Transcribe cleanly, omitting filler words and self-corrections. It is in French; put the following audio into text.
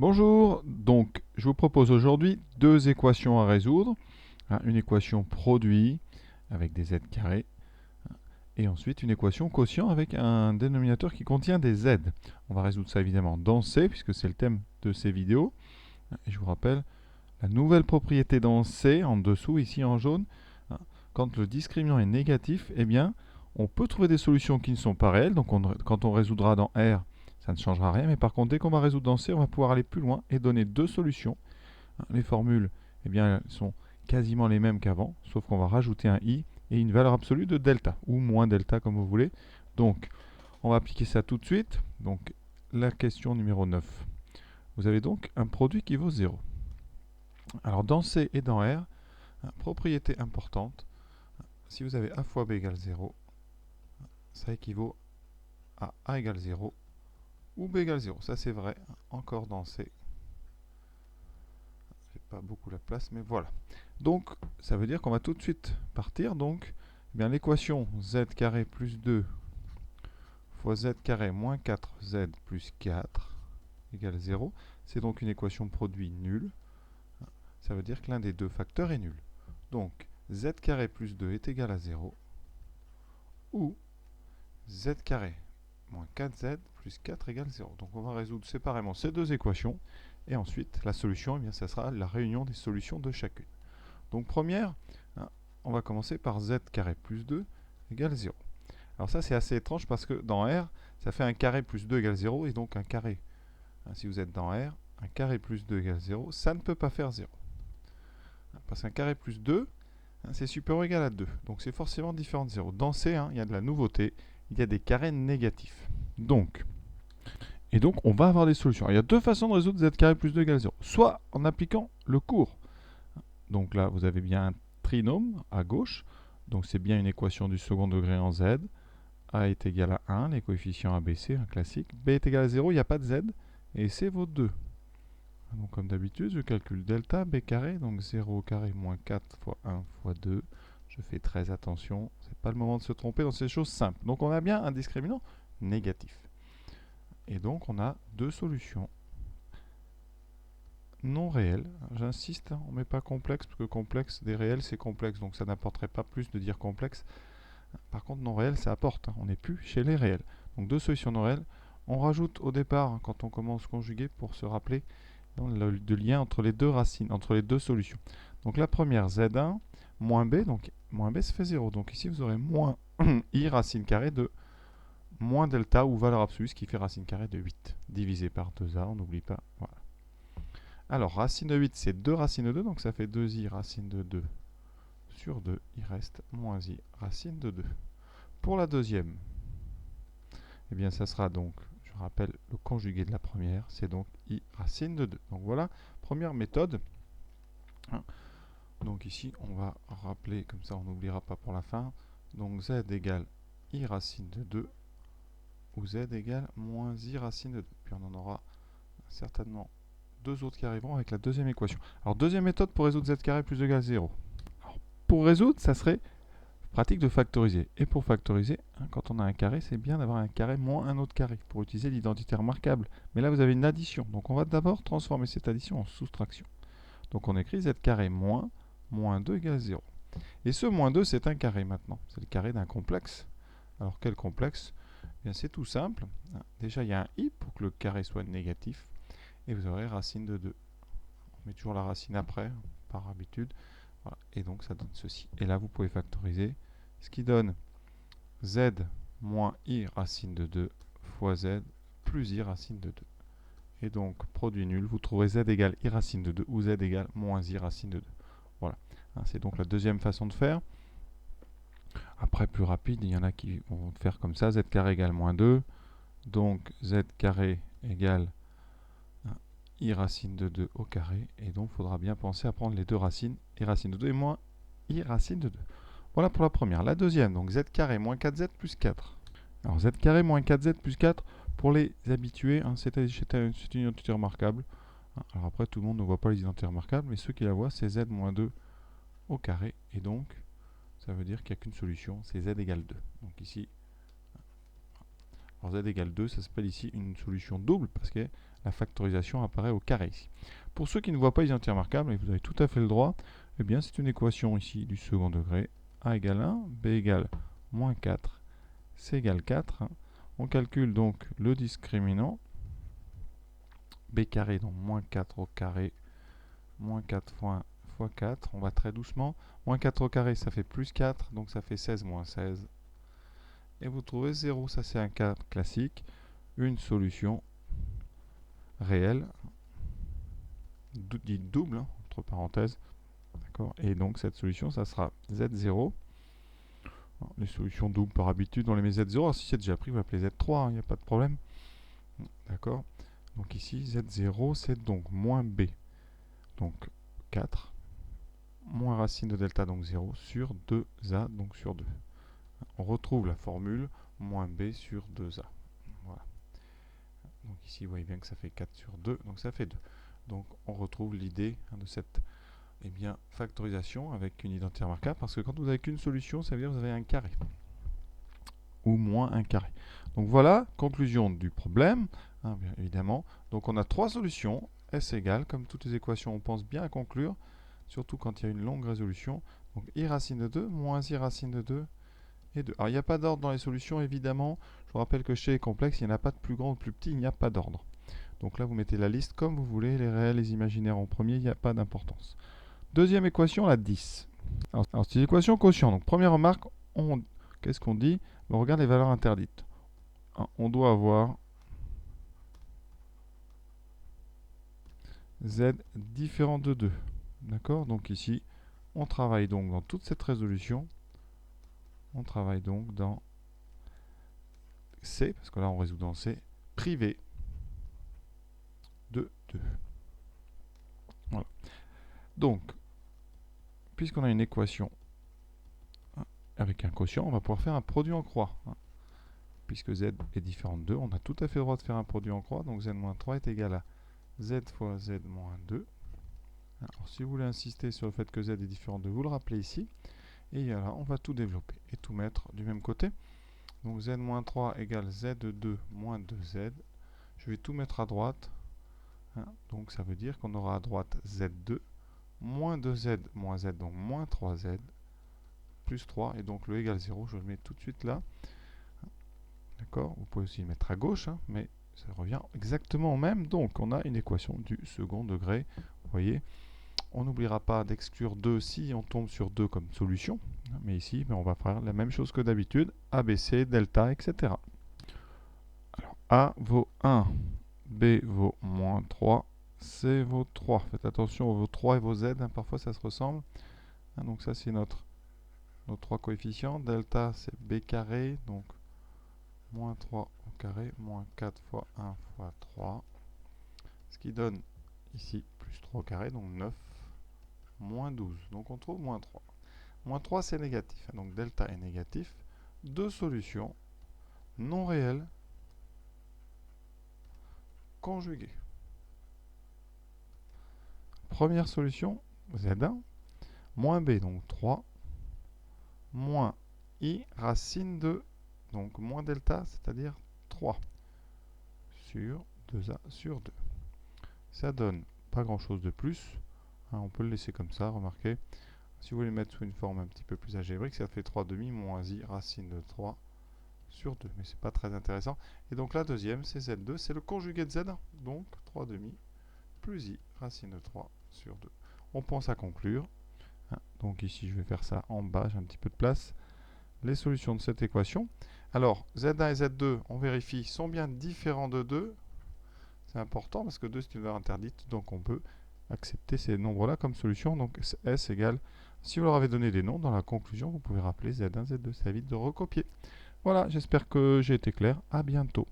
Bonjour, donc je vous propose aujourd'hui deux équations à résoudre. Une équation produit avec des z carrés et ensuite une équation quotient avec un dénominateur qui contient des z. On va résoudre ça évidemment dans C puisque c'est le thème de ces vidéos. Et je vous rappelle la nouvelle propriété dans C en dessous ici en jaune. Quand le discriminant est négatif, eh bien on peut trouver des solutions qui ne sont pas réelles. Donc quand on résoudra dans R, ça ne changera rien, mais par contre, dès qu'on va résoudre dans C, on va pouvoir aller plus loin et donner deux solutions. Les formules, eh bien, elles sont quasiment les mêmes qu'avant, sauf qu'on va rajouter un i et une valeur absolue de delta, ou moins delta comme vous voulez. Donc, on va appliquer ça tout de suite. Donc, la question numéro 9. Vous avez donc un produit qui vaut 0. Alors, dans C et dans R, propriété importante, si vous avez a fois b égale 0, ça équivaut à a égale 0 ou b égale 0. Ça, c'est vrai, encore dans C. J'ai pas beaucoup la place, mais voilà. Donc, ça veut dire qu'on va tout de suite partir. Donc, eh bien l'équation z carré plus 2 fois z carré moins 4z plus 4 égale 0. C'est donc une équation produit nulle. Ça veut dire que l'un des deux facteurs est nul. Donc, z carré plus 2 est égal à 0. Ou z carré moins 4z plus 4 égale 0. Donc, on va résoudre séparément ces deux équations. Et ensuite, la solution, eh bien, ça sera la réunion des solutions de chacune. Donc première, on va commencer par z carré plus 2 égale 0. Alors ça c'est assez étrange parce que dans R, ça fait un carré plus 2 égale 0 et donc un carré. Si vous êtes dans R, un carré plus 2 égale 0, ça ne peut pas faire 0. Parce qu'un carré plus 2, c'est supérieur ou égal à 2. Donc c'est forcément différent de 0. Dans C, il y a de la nouveauté, il y a des carrés négatifs. Donc, on va avoir des solutions. Alors, il y a deux façons de résoudre z carré plus 2 égale 0. Soit en appliquant le cours. Donc là, vous avez bien un trinôme à gauche. Donc c'est bien une équation du second degré en z. A est égal à 1, les coefficients ABC, un classique. B est égal à 0, il n'y a pas de z. Et C vaut 2. Donc comme d'habitude, je calcule delta B carré. Donc 0 au carré moins 4 fois 1 fois 2. Je fais très attention. Ce n'est pas le moment de se tromper dans ces choses simples. Donc on a bien un discriminant négatif. Et donc on a deux solutions non réel. J'insiste, on ne met pas complexe, parce que complexe, des réels, c'est complexe, donc ça n'apporterait pas plus de dire complexe. Par contre, non réel, ça apporte. On n'est plus chez les réels. Donc deux solutions non réelles. On rajoute au départ, quand on commence conjuguer, pour se rappeler le lien entre les deux racines, entre les deux solutions. Donc la première, z1 moins b, donc moins b ça fait 0. Donc ici, vous aurez moins i racine carrée de moins delta ou valeur absolue, ce qui fait racine carrée de 8, divisé par 2a, on n'oublie pas. Voilà. Alors, racine de 8, c'est 2 racines de 2, donc ça fait 2i racine de 2 sur 2. Il reste moins i racine de 2. Pour la deuxième, eh bien, ça sera donc, je rappelle, le conjugué de la première, c'est donc i racine de 2. Donc voilà, première méthode. Donc ici, on va rappeler, comme ça on n'oubliera pas pour la fin. Donc z égale i racine de 2, ou z égale moins i racine de 2. Puis on en aura certainement deux autres qui arriveront avec la deuxième équation. Alors, deuxième méthode pour résoudre z carré plus 2 égale 0. Alors, pour résoudre, ça serait pratique de factoriser. Et pour factoriser, quand on a un carré, c'est bien d'avoir un carré moins un autre carré pour utiliser l'identité remarquable. Mais là, vous avez une addition. Donc, on va d'abord transformer cette addition en soustraction. Donc, on écrit z carré moins 2 égale 0. Et ce moins 2, c'est un carré maintenant. C'est le carré d'un complexe. Alors, quel complexe? Eh bien, c'est tout simple. Déjà, il y a un i pour que le carré soit négatif. Et vous aurez racine de 2. On met toujours la racine après, par habitude. Voilà. Et donc ça donne ceci. Et là, vous pouvez factoriser, ce qui donne z moins i racine de 2 fois z plus i racine de 2. Et donc, produit nul, vous trouverez z égale i racine de 2 ou z égale moins i racine de 2. Voilà. C'est donc la deuxième façon de faire. Après, plus rapide, il y en a qui vont faire comme ça, z carré égale moins 2. Donc, z carré égale i racine de 2 au carré. Et donc, il faudra bien penser à prendre les deux racines, i racine de 2 et moins i racine de 2. Voilà pour la première. La deuxième, donc z carré moins 4z plus 4. Alors, z carré moins 4z plus 4, pour les habitués, c'est une identité remarquable. Alors après, tout le monde ne voit pas les identités remarquables, mais ceux qui la voient, c'est z moins 2 au carré. Et donc, ça veut dire qu'il n'y a qu'une solution, c'est z égale 2. Donc ici, alors z égale 2, ça s'appelle ici une solution double, parce que la factorisation apparaît au carré ici. Pour ceux qui ne voient pas les identités remarquables, et vous avez tout à fait le droit, eh bien c'est une équation ici du second degré. A égale 1, B égale moins 4, C égale 4. On calcule donc le discriminant. B carré, donc moins 4 au carré, moins 4 fois 4. On va très doucement. Moins 4 au carré, ça fait plus 4, donc ça fait 16 moins 16. Et vous trouvez 0, ça c'est un cas classique. Une solution réelle, dite double, hein, entre parenthèses. Et donc cette solution, ça sera Z0. Alors, les solutions doubles par habitude, on les met Z0. Alors, si c'est déjà pris, vous l'appelez Z3, il n'y a pas de problème. D'accord. Donc ici, Z0, c'est donc moins B. Donc 4, moins racine de delta, donc 0, sur 2A, donc sur 2. On retrouve la formule moins B sur 2A. Voilà. Donc ici, vous voyez bien que ça fait 4 sur 2, donc ça fait 2. Donc on retrouve l'idée de cette factorisation avec une identité remarquable, parce que quand vous n'avez qu'une solution, ça veut dire que vous avez un carré. Ou moins un carré. Donc voilà, conclusion du problème, hein, bien évidemment. Donc on a trois solutions, S égale, comme toutes les équations, on pense bien à conclure, surtout quand il y a une longue résolution. Donc I racine de 2, moins I racine de 2, et 2. Alors il n'y a pas d'ordre dans les solutions, évidemment. Je vous rappelle que chez les complexes, il n'y en a pas de plus grand ou de plus petit, il n'y a pas d'ordre. Donc là, vous mettez la liste comme vous voulez, les réels, les imaginaires en premier, il n'y a pas d'importance. Deuxième équation, la 10. Alors c'est l'équation quotient. Donc première remarque, qu'est-ce qu'on dit? On regarde les valeurs interdites. On doit avoir Z différent de 2. D'accord? Donc ici, on travaille donc dans toute cette résolution. On travaille donc dans C, parce que là on résout dans C, privé de 2. Voilà. Donc, puisqu'on a une équation avec un quotient, on va pouvoir faire un produit en croix. Puisque Z est différent de 2, on a tout à fait le droit de faire un produit en croix. Donc Z-3 est égal à Z fois Z-2. Alors si vous voulez insister sur le fait que Z est différent de 2, vous le rappelez ici. Et là, on va tout développer et tout mettre du même côté. Donc Z-3 égale Z2 moins 2Z. Je vais tout mettre à droite. Donc ça veut dire qu'on aura à droite Z2 moins 2Z moins Z, donc moins 3Z plus 3. Et donc le égal 0, je le mets tout de suite là. D'accord. Vous pouvez aussi le mettre à gauche, hein, mais ça revient exactement au même. Donc on a une équation du second degré. Vous voyez, on n'oubliera pas d'exclure 2 si on tombe sur 2 comme solution. Mais ici, on va faire la même chose que d'habitude. ABC, delta, etc. Alors A vaut 1, B vaut moins 3, C vaut 3. Faites attention aux 3 et vos Z, hein, parfois ça se ressemble. Donc ça c'est nos 3 coefficients. Delta c'est B carré, donc moins 3 au carré, moins 4 fois 1 fois 3. Ce qui donne ici plus 3 au carré, donc 9, moins 12. Donc on trouve moins 3. Moins 3 c'est négatif, donc delta est négatif. Deux solutions non réelles conjuguées. Première solution, Z1, moins B, donc 3, moins I racine de, donc moins delta, c'est-à-dire 3, sur 2A sur 2. Ça donne pas grand-chose de plus. On peut le laisser comme ça, remarquez. Si vous voulez le mettre sous une forme un petit peu plus algébrique, ça fait 3 demi moins I racine de 3 sur 2. Mais c'est pas très intéressant. Et donc la deuxième, c'est Z2, c'est le conjugué de Z, donc 3 demi plus I racine de 3 sur 2. On pense à conclure. Donc ici, je vais faire ça en bas, j'ai un petit peu de place. Les solutions de cette équation. Alors, Z1 et Z2, on vérifie, sont bien différents de 2. C'est important parce que 2, c'est une valeur interdite, donc on peut accepter ces nombres-là comme solution. Donc S égale, si vous leur avez donné des noms, dans la conclusion, vous pouvez rappeler Z1, Z2. Ça évite de recopier. Voilà, j'espère que j'ai été clair. À bientôt.